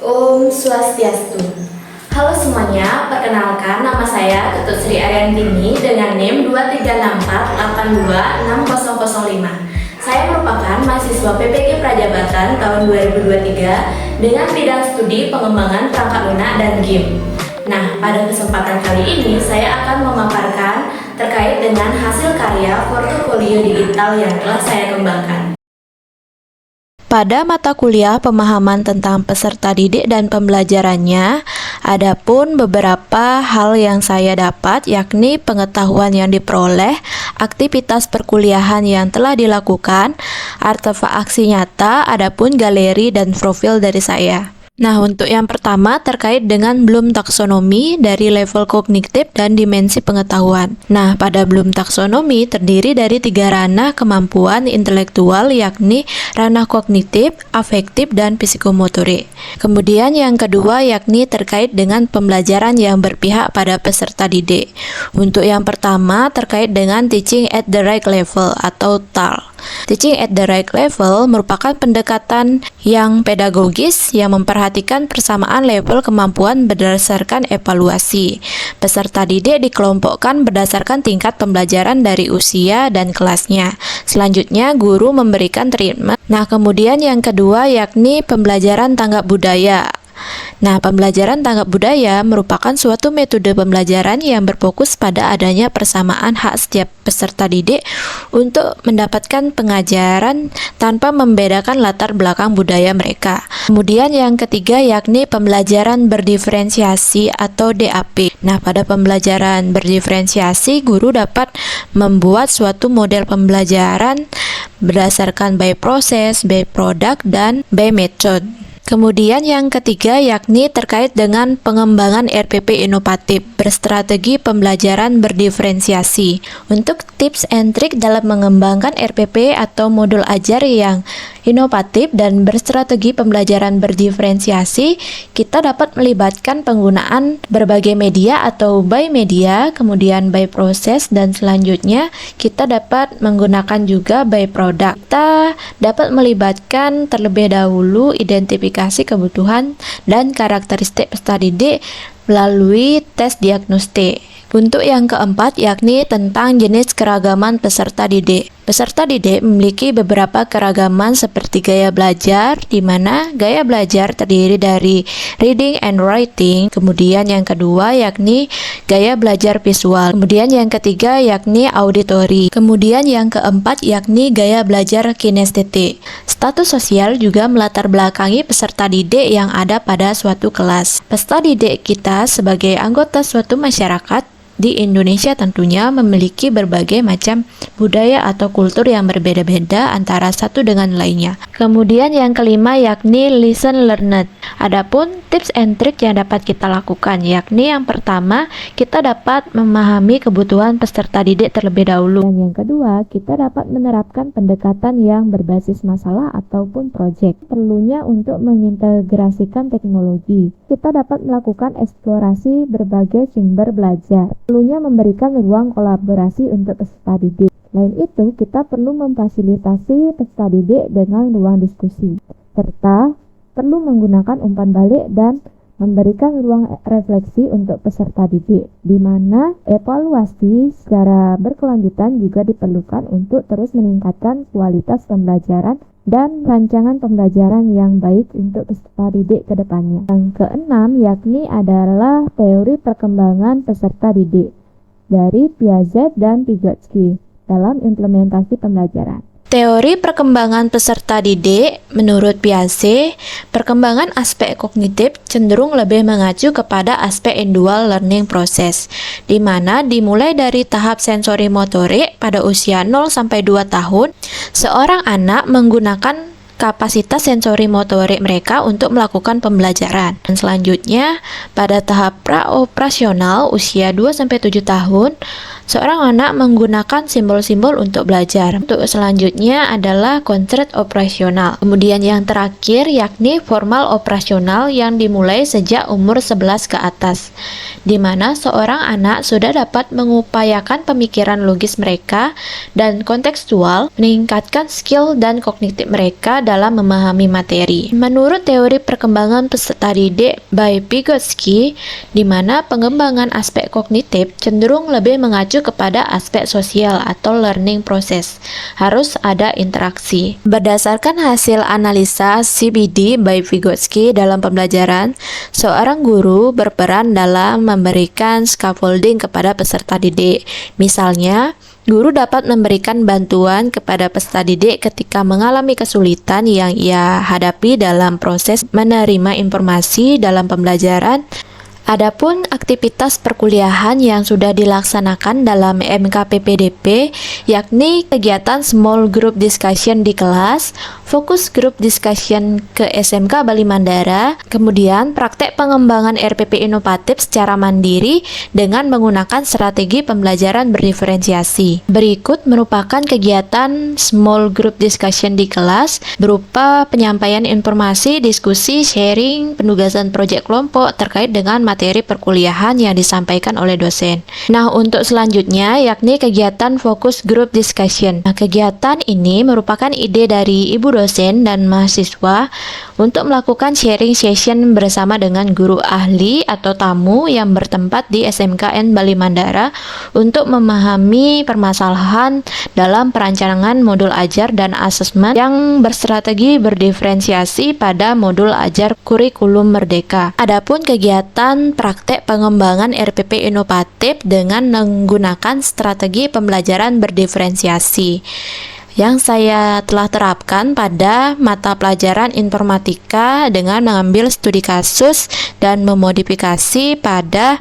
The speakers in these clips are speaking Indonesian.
Om Swastiastu. Halo semuanya, perkenalkan nama saya Ketut Sri Ariantini dengan NIM 2364826005. Saya merupakan mahasiswa PPG Prajabatan tahun 2023 dengan bidang studi pengembangan perangkat lunak dan game. Nah, pada kesempatan kali ini saya akan memaparkan terkait dengan hasil karya portofolio digital yang telah saya kembangkan. Pada mata kuliah pemahaman tentang peserta didik dan pembelajarannya, adapun beberapa hal yang saya dapat, yakni pengetahuan yang diperoleh, aktivitas perkuliahan yang telah dilakukan, artefak aksi nyata, adapun galeri dan profil dari saya. Nah, untuk yang pertama terkait dengan Bloom taksonomi dari level kognitif dan dimensi pengetahuan. Nah, pada Bloom taksonomi terdiri dari 3 ranah kemampuan intelektual, yakni ranah kognitif, afektif, dan psikomotorik. Kemudian yang kedua yakni terkait dengan pembelajaran yang berpihak pada peserta didik. Untuk yang pertama terkait dengan teaching at the right level atau TAL. Teaching at the right level merupakan pendekatan yang pedagogis yang memperhatikan persamaan level kemampuan berdasarkan evaluasi. Peserta didik dikelompokkan berdasarkan tingkat pembelajaran dari usia dan kelasnya. Selanjutnya, guru memberikan treatment. Nah, kemudian yang kedua yakni pembelajaran tanggap budaya. Nah, pembelajaran tanggap budaya merupakan suatu metode pembelajaran yang berfokus pada adanya persamaan hak setiap peserta didik untuk mendapatkan pengajaran tanpa membedakan latar belakang budaya mereka. Kemudian yang ketiga yakni pembelajaran berdiferensiasi atau DAP. Nah, pada pembelajaran berdiferensiasi, guru dapat membuat suatu model pembelajaran berdasarkan by process, by product, dan by method. Kemudian yang ketiga yakni terkait dengan pengembangan RPP inovatif berstrategi pembelajaran berdiferensiasi. Untuk tips and trik dalam mengembangkan RPP atau modul ajar yang inovatif dan berstrategi pembelajaran berdiferensiasi, kita dapat melibatkan penggunaan berbagai media atau by media, kemudian by proses, dan selanjutnya kita dapat menggunakan juga by product. Kita dapat melibatkan terlebih dahulu identifikasi kebutuhan dan karakteristik peserta didik melalui tes diagnostik. Untuk yang keempat yakni tentang jenis keragaman peserta didik. Peserta didik memiliki beberapa keragaman seperti gaya belajar, di mana gaya belajar terdiri dari reading and writing. Kemudian yang kedua yakni gaya belajar visual. Kemudian yang ketiga yakni auditory. Kemudian yang keempat yakni gaya belajar kinestetik. Status sosial juga melatar belakangi peserta didik yang ada pada suatu kelas. Peserta didik kita sebagai anggota suatu masyarakat di Indonesia tentunya memiliki berbagai macam budaya atau kultur yang berbeda-beda antara satu dengan lainnya. Kemudian yang kelima yakni listen learned. Adapun tips and trick yang dapat kita lakukan yakni yang pertama, kita dapat memahami kebutuhan peserta didik terlebih dahulu. Dan yang kedua, kita dapat menerapkan pendekatan yang berbasis masalah ataupun project. Perlunya untuk mengintegrasikan teknologi. Kita dapat melakukan eksplorasi berbagai sumber belajar. Perlunya memberikan ruang kolaborasi untuk peserta didik. Selain itu, kita perlu memfasilitasi peserta didik dengan ruang diskusi, serta perlu menggunakan umpan balik dan memberikan ruang refleksi untuk peserta didik, di mana evaluasi secara berkelanjutan juga diperlukan untuk terus meningkatkan kualitas pembelajaran dan rancangan pembelajaran yang baik untuk peserta didik ke depannya. Yang keenam yakni adalah teori perkembangan peserta didik dari Piaget dan Vygotsky dalam implementasi pembelajaran. Teori perkembangan peserta didik menurut Piaget, perkembangan aspek kognitif cenderung lebih mengacu kepada aspek individual learning process, di mana dimulai dari tahap sensori motorik pada usia 0 sampai 2 tahun, seorang anak menggunakan kapasitas sensori motorik mereka untuk melakukan pembelajaran. Dan selanjutnya, pada tahap praoperasional usia 2 sampai 7 tahun, Seorang anak menggunakan simbol-simbol untuk belajar. Untuk selanjutnya adalah konsep operasional. Kemudian yang terakhir yakni formal operasional yang dimulai sejak umur 11 ke atas, di mana seorang anak sudah dapat mengupayakan pemikiran logis mereka dan kontekstual, meningkatkan skill dan kognitif mereka dalam memahami materi. Menurut teori perkembangan peserta didik by Vygotsky, di mana pengembangan aspek kognitif cenderung lebih mengacu kepada aspek sosial atau learning process. Harus ada interaksi. Berdasarkan hasil analisa CBD by Vygotsky dalam pembelajaran, seorang guru berperan dalam memberikan scaffolding kepada peserta didik. Misalnya, guru dapat memberikan bantuan kepada peserta didik ketika mengalami kesulitan yang ia hadapi dalam proses menerima informasi dalam pembelajaran. Adapun aktivitas perkuliahan yang sudah dilaksanakan dalam MKPPDP yakni kegiatan small group discussion di kelas, fokus group discussion ke SMK Bali Mandara, kemudian praktek pengembangan RPP inovatif secara mandiri dengan menggunakan strategi pembelajaran berdiferensiasi. Berikut merupakan kegiatan small group discussion di kelas berupa penyampaian informasi, diskusi, sharing, penugasan proyek kelompok terkait dengan materi perkuliahan yang disampaikan oleh dosen. Nah, untuk selanjutnya yakni kegiatan fokus group discussion. Nah, kegiatan ini merupakan ide dari ibu dosen dan mahasiswa untuk melakukan sharing session bersama dengan guru ahli atau tamu yang bertempat di SMKN Bali Mandara untuk memahami permasalahan dalam perancangan modul ajar dan asesmen yang berstrategi berdiferensiasi pada modul ajar kurikulum merdeka. Adapun kegiatan praktek pengembangan RPP inovatif dengan menggunakan strategi pembelajaran berdiferensiasi yang saya telah terapkan pada mata pelajaran informatika dengan mengambil studi kasus dan memodifikasi pada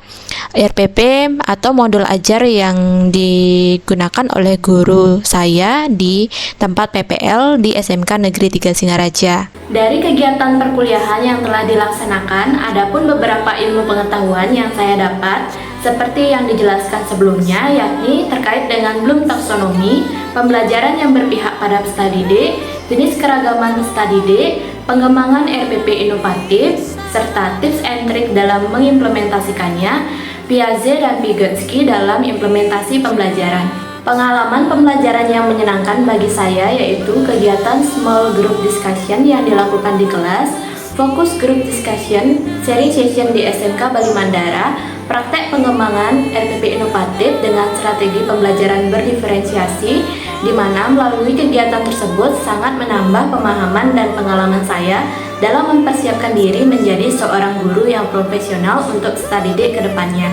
RPP atau modul ajar yang digunakan oleh guru saya di tempat PPL di SMK Negeri 3 Singaraja. Dari kegiatan perkuliahan yang telah dilaksanakan, ada pun beberapa ilmu pengetahuan yang saya dapat seperti yang dijelaskan sebelumnya, yakni terkait dengan Bloom taksonomi, pembelajaran yang berpihak pada peserta didik, jenis keragaman peserta didik, pengembangan RPP inovatif, serta tips and trik dalam mengimplementasikannya, Piaget dan Vygotsky dalam implementasi pembelajaran. Pengalaman pembelajaran yang menyenangkan bagi saya yaitu kegiatan small group discussion yang dilakukan di kelas, fokus group discussion, sharing session di SMK Bali Mandara, praktek pengembangan RPP inovatif dengan strategi pembelajaran berdiferensiasi, di mana melalui kegiatan tersebut sangat menambah pemahaman dan pengalaman saya dalam mempersiapkan diri menjadi seorang guru yang profesional untuk peserta didik ke depannya.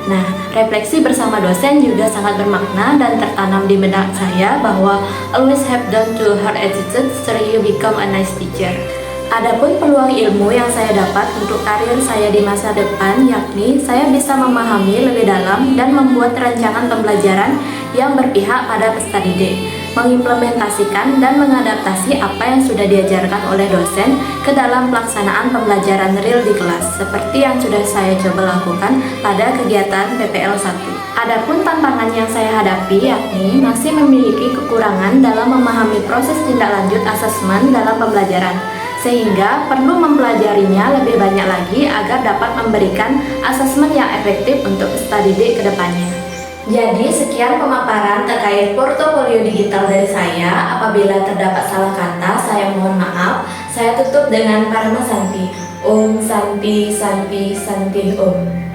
Nah, refleksi bersama dosen juga sangat bermakna dan tertanam di benak saya bahwa always have down to hard attitude so you become a nice teacher. Adapun peluang ilmu yang saya dapat untuk karir saya di masa depan yakni saya bisa memahami lebih dalam dan membuat rancangan pembelajaran yang berpihak pada peserta didik, mengimplementasikan dan mengadaptasi apa yang sudah diajarkan oleh dosen ke dalam pelaksanaan pembelajaran real di kelas, seperti yang sudah saya coba lakukan pada kegiatan PPL 1. Adapun tantangan yang saya hadapi yakni masih memiliki kekurangan dalam memahami proses tindak lanjut asesmen dalam pembelajaran, sehingga perlu mempelajarinya lebih banyak lagi agar dapat memberikan asesmen yang efektif untuk peserta didik ke depannya. Jadi sekian pemaparan terkait portofolio digital dari saya. Apabila terdapat salah kata, saya mohon maaf. Saya tutup dengan Parama Santi. Om Santi Santi Santi Om.